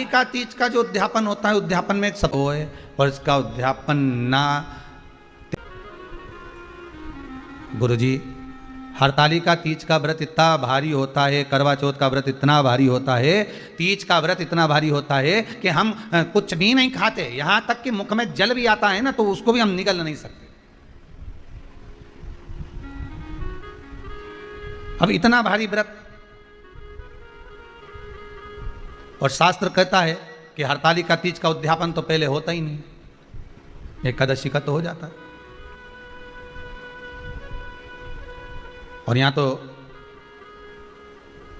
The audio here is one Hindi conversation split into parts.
हरतालिका तीज का जो उद्यापन होता है, उद्यापन में सब है और इसका उद्यापन ना। गुरुजी, हरतालिका तीज का व्रत इतना भारी होता है, करवा चौथ का व्रत इतना भारी होता है, तीज का व्रत इतना भारी होता है कि हम कुछ भी नहीं खाते, यहां तक कि मुख में जल भी आता है ना तो उसको भी हम निगल नहीं सकते। अब इतना भारी व्रत, और शास्त्र कहता है कि हरतालिका तीज का उद्यापन तो पहले होता ही नहीं, एकादशी का तो हो जाता है। और यहां तो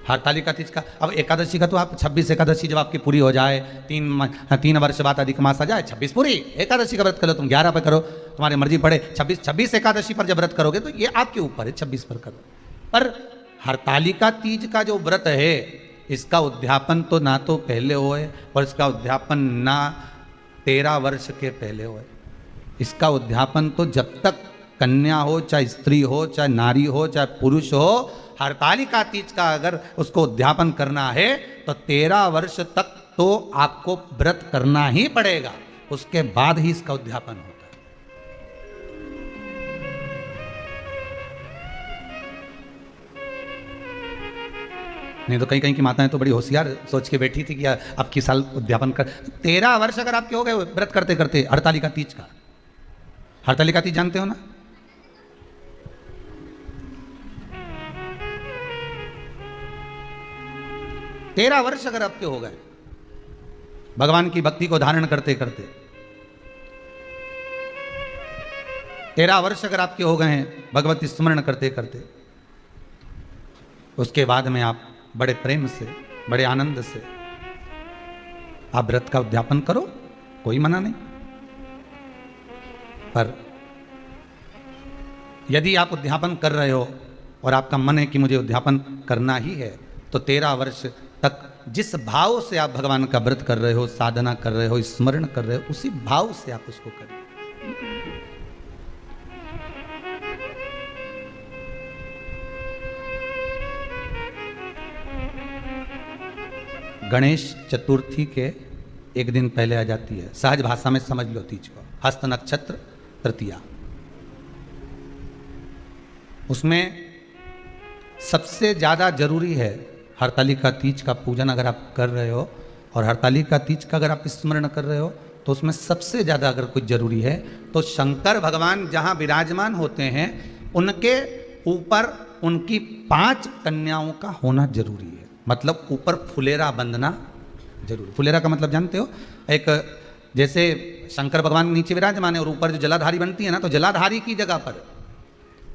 हरतालिका तीज का, अब एकादशी का तो आप 26 एकादशी जब आपकी पूरी हो जाए, 3 वर्ष बाद अधिक मास आ जाए, 26 पूरी एकादशी का व्रत करो, तुम 11 पर करो, तुम्हारी मर्जी पड़े, 26 एकादशी पर जब व्रत करोगे तो ये आपके ऊपर है, 26 पर करो। पर हरतालिका तीज का जो व्रत है, इसका उद्यापन तो ना तो पहले होए और इसका उद्यापन ना 13 वर्ष के पहले होए। इसका उद्यापन तो जब तक कन्या हो, चाहे स्त्री हो, चाहे नारी हो, चाहे पुरुष हो, हरतालिका तीज का अगर उसको उद्यापन करना है तो 13 वर्ष तक तो आपको व्रत करना ही पड़ेगा, उसके बाद ही इसका उद्यापन होता है। नहीं तो कहीं कहीं की माताएं तो बड़ी होशियार सोच के बैठी थी कि अब की साल उद्यापन कर। 13 वर्ष अगर आपके हो गए व्रत करते करते हरतालिका तीज का, हरतालिका तीज जानते हो ना? तेरह वर्ष अगर आपके हो गए भगवान की भक्ति को धारण करते करते, 13 वर्ष अगर आपके हो गए हैं भगवती स्मरण करते करते, उसके बाद में आप बड़े प्रेम से, बड़े आनंद से आप व्रत का उद्यापन करो, कोई मना नहीं। पर यदि आप उद्यापन कर रहे हो और आपका मन है कि मुझे उद्यापन करना ही है, तो 13 वर्ष तक जिस भाव से आप भगवान का व्रत कर रहे हो, साधना कर रहे हो, स्मरण कर रहे हो, उसी भाव से आप उसको करें। गणेश चतुर्थी के एक दिन पहले आ जाती है, सहज भाषा में समझ लो तीज को, हस्त नक्षत्र तृतीया। उसमें सबसे ज्यादा जरूरी है हरतालिका तीज का पूजन अगर आप कर रहे हो, और हरतालिका तीज का अगर आप स्मरण कर रहे हो, तो उसमें सबसे ज्यादा अगर कुछ जरूरी है तो शंकर भगवान जहां विराजमान होते हैं उनके ऊपर उनकी 5 कन्याओं का होना जरूरी है। मतलब ऊपर फुलेरा बंधना जरूरी। फुलेरा का मतलब जानते हो? एक जैसे शंकर भगवान नीचे विराजमान है और ऊपर जो जलाधारी बनती है ना, तो जलाधारी की जगह पर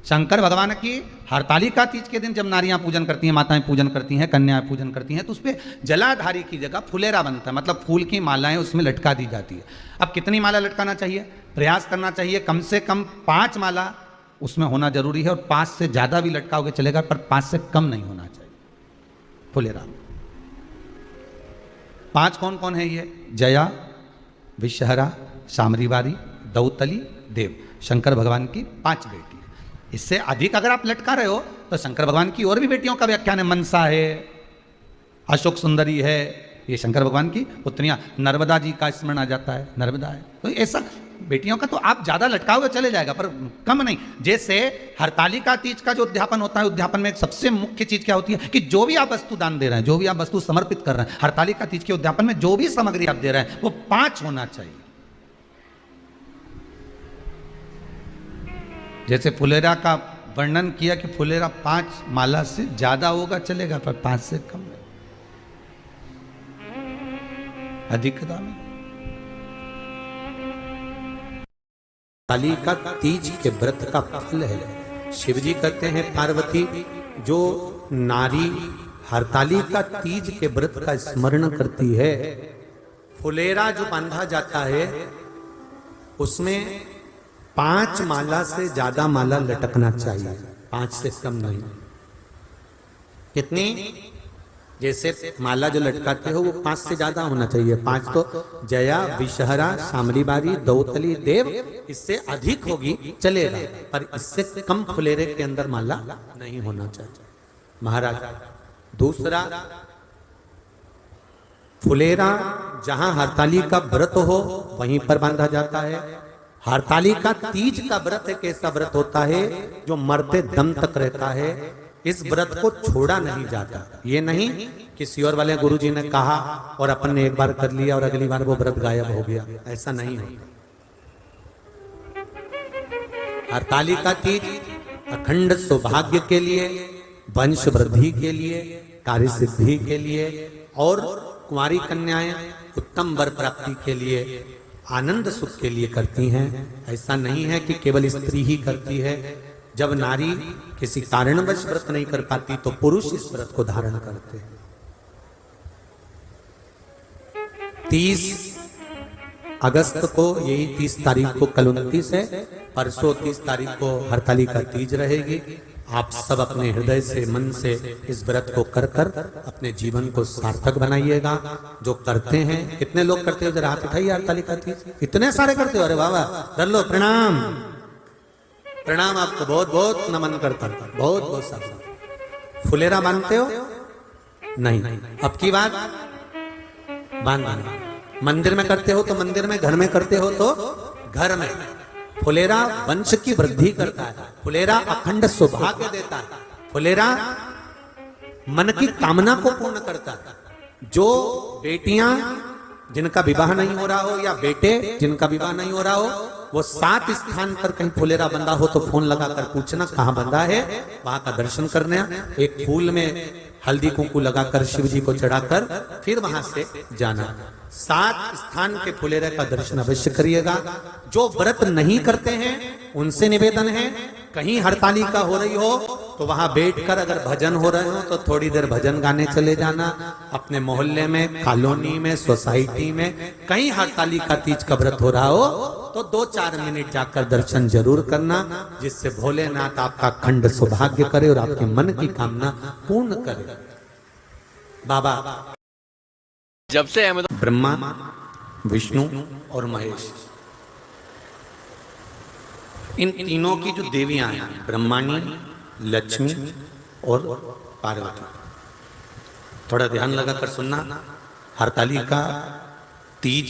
शंकर भगवान की हरतालिका तीज के दिन जब नारियां पूजन करती हैं, माताएं पूजन करती हैं, कन्याएं पूजन करती हैं, तो उस पर जलाधारी की जगह फुलेरा बनता है, मतलब फूल की मालाएं उसमें लटका दी जाती है। अब कितनी माला लटकाना चाहिए? प्रयास करना चाहिए कम से कम 5 माला उसमें होना जरूरी है, और 5 से ज्यादा भी लटकाओगे चलेगा, पर 5 से कम नहीं होना चाहिए फुलेरा। 5 कौन कौन है ये? जया, विषहरा, सामरीवारी, दौतली, देव। शंकर भगवान की 5 बेटी। इससे अधिक अगर आप लटका रहे हो तो शंकर भगवान की और भी बेटियों का व्याख्यान है। मनसा है, अशोक सुंदरी है, ये शंकर भगवान की पुत्रियां। नर्मदा जी का स्मरण आ जाता है, नर्मदा है। तो ऐसा बेटियों का तो आप ज्यादा लटकाओगे चले जाएगा, पर कम नहीं। जैसे हरतालिका तीज का जो उद्यापन होता है, उद्यापन में सबसे मुख्य चीज क्या होती है कि जो भी आप वस्तु दान दे रहे हैं, जो भी आप वस्तु समर्पित कर रहे हैं, हरतालिका तीज के उद्यापन में जो भी सामग्री आप दे रहे हैं वो 5 होना चाहिए। जैसे फुलेरा का वर्णन किया कि फुलेरा 5 माला से ज्यादा होगा चलेगा, पर 5 से कम नहीं, अधिकता में। हरतालिका तीज के व्रत का फल है। शिव जी कहते हैं पार्वती, जो नारी हरतालिका तीज के व्रत का स्मरण करती है, फुलेरा जो बांधा जाता है उसमें 5 माला से ज्यादा माला लटकना चाहिए, 5 से कम नहीं। कितनी? जैसे माला जो लटकाते हो वो 5 से ज्यादा होना चाहिए। 5 तो जया, विषहरा, सामरीवारी, दौतली, देव। इससे अधिक होगी चलेगा, पर इससे कम फुलेरे के अंदर माला नहीं होना चाहिए महाराज। दूसरा, फुलेरा जहां हरताली का व्रत हो वहीं पर बांधा जाता है। हरताली का तीज का व्रत एक ऐसा व्रत होता है जो मरते दम तक रहता है। इस व्रत को छोड़ा नहीं जाता। ये नहीं कि सियोर वाले गुरुजी ने कहा और अपन ने एक बार कर लिया और अगली बार वो व्रत गायब हो गया, ऐसा नहीं होता। हरताली का तीज अखंड सौभाग्य के लिए, वंश वृद्धि के लिए, कार्य सिद्धि के लिए और कुंवारी कन्याएं उत्तम वर प्राप्ति के लिए, आनंद सुख के लिए करती हैं। ऐसा नहीं है कि केवल स्त्री ही करती है। जब नारी किसी कारणवश व्रत नहीं कर पाती तो पुरुष इस व्रत को धारण करते हैं। 30 अगस्त को, यही 30 तारीख को, कल 29 है, परसों 30 तारीख को हरताली का तीज रहेगी। आप सब अपने हृदय से, मन से इस व्रत को कर कर अपने जीवन को सार्थक बनाइएगा। जो करते हैं, कितने लोग करते हो, जरा हाथ उठाइए। हरताली का तीज इतने सारे करते हो, अरे वाह, कर लो, प्रणाम प्रणाम, आपको बहुत बहुत नमन करता हूं, बहुत बहुत सारा। फुलेरा बांधते हो? नहीं, अब की बात बांधना। मंदिर में करते हो तो मंदिर में, घर में करते हो तो घर में। फुलेरा वंश की वृद्धि करता है, फुलेरा अखंड सौभाग्य देता है, फुलेरा मन की कामना को पूर्ण करता है। जो बेटियां जिनका विवाह नहीं हो रहा हो या बेटे जिनका विवाह नहीं हो रहा हो, वो 7 स्थान पर कहीं फुलेरा बंधा हो तो फोन लगाकर पूछना कहां बंधा है, वहां का दर्शन करने। एक फूल में हल्दी कुंकू लगाकर शिव जी को चढ़ाकर फिर वहां से जाना। 7 स्थान के फुलेरे का दर्शन अवश्य करिएगा। जो व्रत नहीं करते हैं उनसे निवेदन है, कहीं हरताली का हो रही हो तो वहां बैठकर अगर भजन हो रहे हो तो थोड़ी देर भजन गाने चले जाना। अपने मोहल्ले में, कॉलोनी में, सोसाइटी में कहीं हरताली का तीज का व्रत हो रहा हो तो 2-4 मिनट जाकर दर्शन जरूर करना, जिससे भोलेनाथ आपका अखंड सौभाग्य करे और आपके मन की कामना पूर्ण करे। बाबा जब से ब्रह्मा, विष्णु और महेश, इन तीनों की जो देवियां हैं, ब्रह्माणी, लक्ष्मी और पार्वती, थोड़ा ध्यान लगाकर सुनना। हरताली का तीज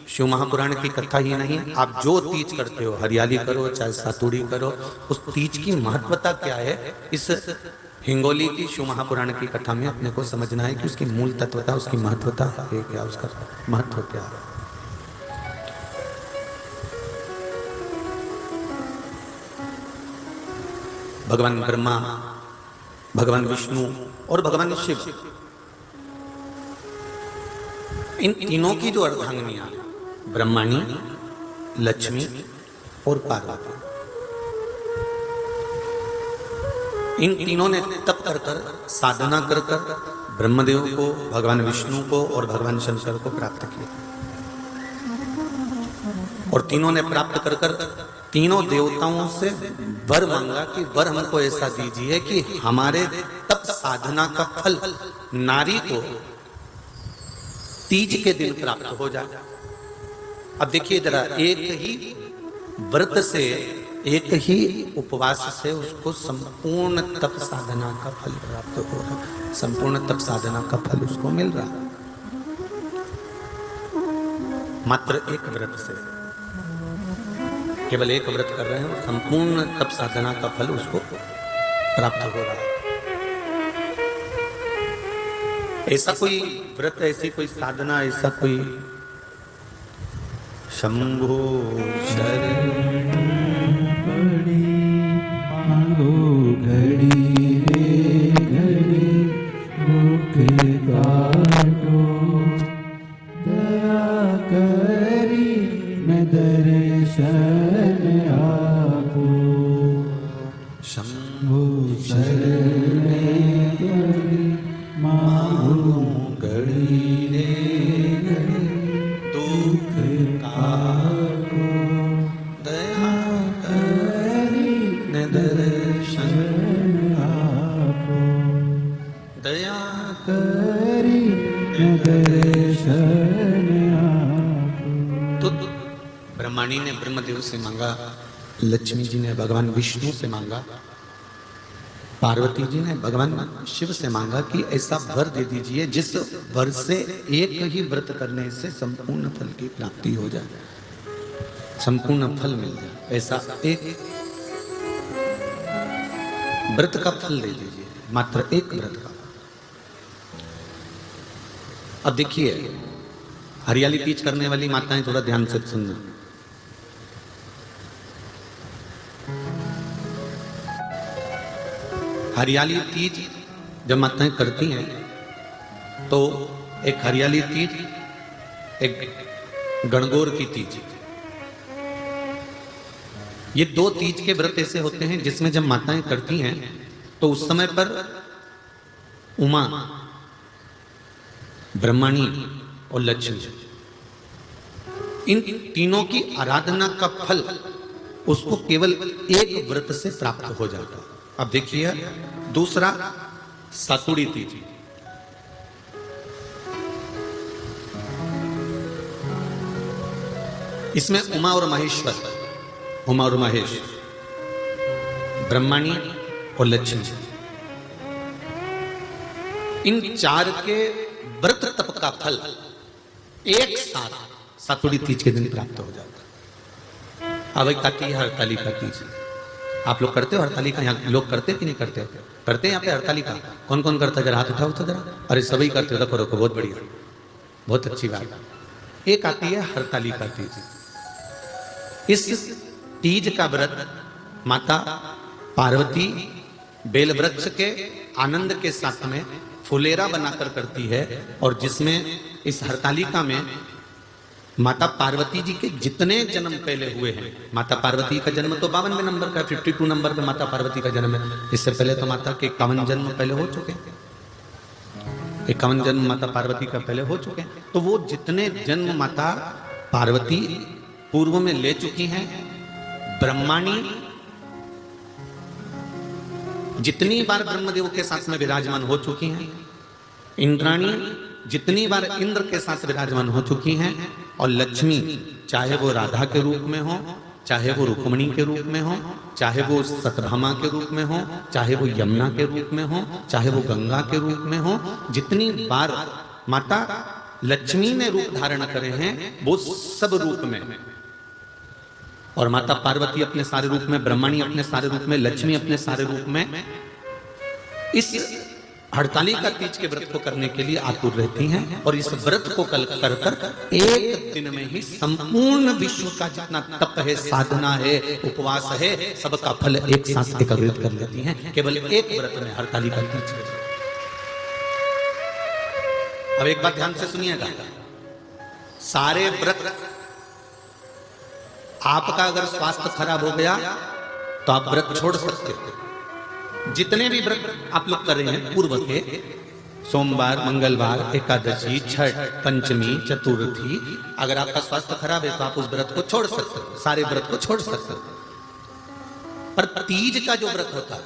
शिव महापुराण की कथा ही नहीं है। आप जो तीज करते हो, हरियाली करो चाहे सातुड़ी करो, उस तीज की महत्वता क्या है, इस हिंगोली की शिव महापुराण की कथा में अपने को समझना है कि उसकी मूल तत्वता, उसकी महत्वता है क्या, उसका महत्व क्या है। भगवान ब्रह्मा, भगवान विष्णु और भगवान शिव, इन तीनों की जो अर्धांगिनियां, ब्रह्माणी, लक्ष्मी और पार्वती, इन तीनों ने तप कर कर, साधना कर कर ब्रह्मदेव को, भगवान विष्णु को और भगवान शंकर को प्राप्त किया। और तीनों ने प्राप्त कर कर तीनों देवताओं से वर मांगा कि वर हमको ऐसा दीजिए कि हमारे तप साधना का फल नारी को तीज के दिन प्राप्त हो जाए। अब देखिए जरा, एक ही व्रत से, एक ही उपवास से उसको संपूर्ण तप साधना का फल प्राप्त हो रहा, संपूर्ण तप साधना का फल उसको मिल रहा, मात्र एक व्रत से। केवल एक व्रत कर रहे हैं, संपूर्ण तप साधना का फल उसको प्राप्त हो रहा है। ऐसा कोई व्रत, ऐसी कोई साधना, ऐसा कोई शंभो शरण मांगो घड़ी रे घड़ी भूख काटो, दया करी मैं दर्शन आपो। शंभो शरण घड़ी मांगो घड़ी रे घड़ी दुख काटो, दया करी मैं दर्शन आपो, दया करी मैं दर्शन आपो। तो ब्रह्माणी ने ब्रह्मदेव से मांगा, लक्ष्मी जी ने भगवान विष्णु से मांगा पार्वती जी ने भगवान शिव से मांगा कि ऐसा वर दे दीजिए जिस वर से एक ही व्रत करने से संपूर्ण फल की प्राप्ति हो जाए, संपूर्ण फल मिल जाए। ऐसा एक व्रत का फल दे दीजिए, मात्र एक व्रत का। अब देखिए, हरियाली तीज करने वाली माताएं थोड़ा ध्यान से सुनना। हरियाली तीज जब माताएं करती हैं तो एक हरियाली तीज, एक गणगौर की तीज, ये दो तीज के व्रत ऐसे होते हैं जिसमें जब माताएं करती हैं तो उस समय पर उमा, ब्रह्मणी और लक्ष्मी, इन तीनों की आराधना का फल उसको केवल एक व्रत से प्राप्त हो जाता है। अब देखिए दूसरा सातुड़ी तीज। इसमें उमा और महेश्वर, उमा और महेश, ब्रह्मणी और लक्ष्मी, इन चार के व्रत तप का फल एक साथ सातुड़ी तीज के दिन प्राप्त हो जाता है। अब एक आती है हरतालिका तीज। आप लोग करते हो हरतालिका? यहाँ लोग करते कि नहीं करते? करते हैं यहाँ पे हरतालिका? कौन कौन करता है? जरा हाथ उठाओ तो जरा। अरे सभी करते हो, करो, बहुत बढ़िया, बहुत अच्छी बात। एक आती है हरतालिका तीज। इस तीज का व्रत माता पार्वती बेल वृक्ष के आनंद के साथ में फुलेरा बनाकर करती है, और जिसमें इस हरतालिका में माता पार्वती जी के जितने जन्म पहले हुए हैं, माता पार्वती का जन्म तो 52वें नंबर का, 52 नंबर पे माता पार्वती का जन्म है। इससे पहले तो माता के 51 जन्म पहले हो चुके हैं, 51 जन्म माता पार्वती का पहले हो चुके हैं। तो वो जितने जन्म माता पार्वती पूर्व में ले चुकी हैं, ब्रह्माणी जितनी बार ब्रह्मदेव के साथ में विराजमान हो चुकी हैं, इंद्राणी जितनी बार इंद्र के साथ विराजमान हो चुकी हैं, और लक्ष्मी चाहे वो राधा के रूप में हो, चाहे वो रुक्मणी के रूप में हो, चाहे वो सतभामा के रूप में हो, चाहे वो यमुना के रूप में हो, चाहे वो गंगा के रूप में हो, जितनी बार माता लक्ष्मी ने रूप धारण करे हैं वो सब रूप में, और माता पार्वती अपने सारे रूप में, ब्रह्मणी अपने सारे रूप में, लक्ष्मी अपने सारे रूप में इस हरतालिका तीज के व्रत को करने के लिए आतुर रहती हैं। और इस व्रत को कर कर एक दिन में ही संपूर्ण विश्व का जितना तप है, साधना है, उपवास है, सबका फल एक साथ एकत्रित कर लेती हैं केवल एक व्रत में, हरतालिका तीज। अब एक बात ध्यान से सुनिएगा, सारे व्रत, आपका अगर स्वास्थ्य खराब हो गया तो आप व्रत छोड़ सकते हो। जितने भी व्रत आप लोग कर रहे हैं पूर्व के, सोमवार, मंगलवार, एकादशी, छठ, पंचमी, चतुर्थी, अगर आपका स्वास्थ्य खराब है तो आप उस व्रत को छोड़ सकते हो, सारे व्रत को छोड़ सकते हो। पर तीज का जो व्रत होता है,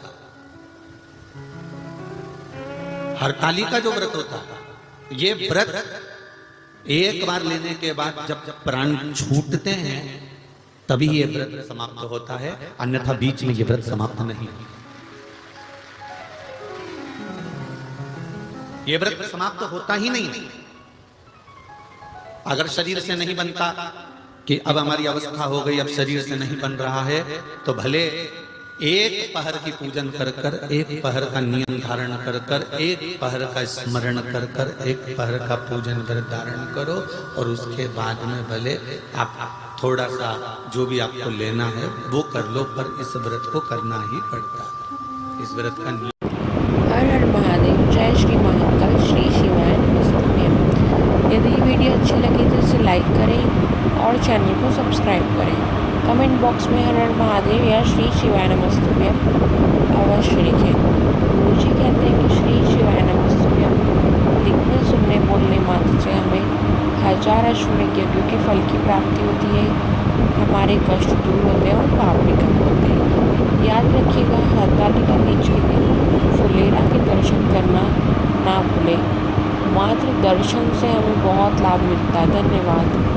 हरतालिका जो व्रत होता है, ये व्रत एक बार लेने के बाद जब प्राण छूटते हैं तभी ये व्रत समाप्त होता है, अन्यथा बीच में ये व्रत समाप्त नहीं। ये व्रत समाप्त होता ही नहीं। अगर शरीर से नहीं बनता कि अब हमारी अवस्था हो गई, अब शरीर से नहीं बन रहा है, तो भले एक पहर की पूजन कर कर, एक पहर का नियम धारण कर कर, एक पहर का स्मरण कर कर, एक पहर का पूजन व्रत धारण करो, और उसके बाद में भले आप थोड़ा सा जो भी आपको लेना है वो कर लो, पर इस व्रत को करना ही पड़ता है। इस व्रत का नियम। हर हर महादेव, जय श्री महाकाल, श्री शिवाय नमस्तुभ्यं। यदि वीडियो अच्छी लगी तो इसे लाइक करें और चैनल को सब्सक्राइब करें। कमेंट बॉक्स में हर हर महादेव या श्री शिवाय नमस्तुभ्यं अवश्य लिखें। गुरुजी कहते हैं कि श्री शिवाय नमस्तुभ्यं लिखने, सुनने, बोलने मात्र से हमें 1000 अश्वमेध यज्ञों के फल की प्राप्ति होती है, हमारे कष्ट दूर होते हैं और पाप भी कम होते हैं। याद रखिएगा, हरतालिका तीज के दिन फुलेरा के दर्शन करना ना भूलें। मात्र दर्शन से हमें बहुत लाभ मिलता है। धन्यवाद।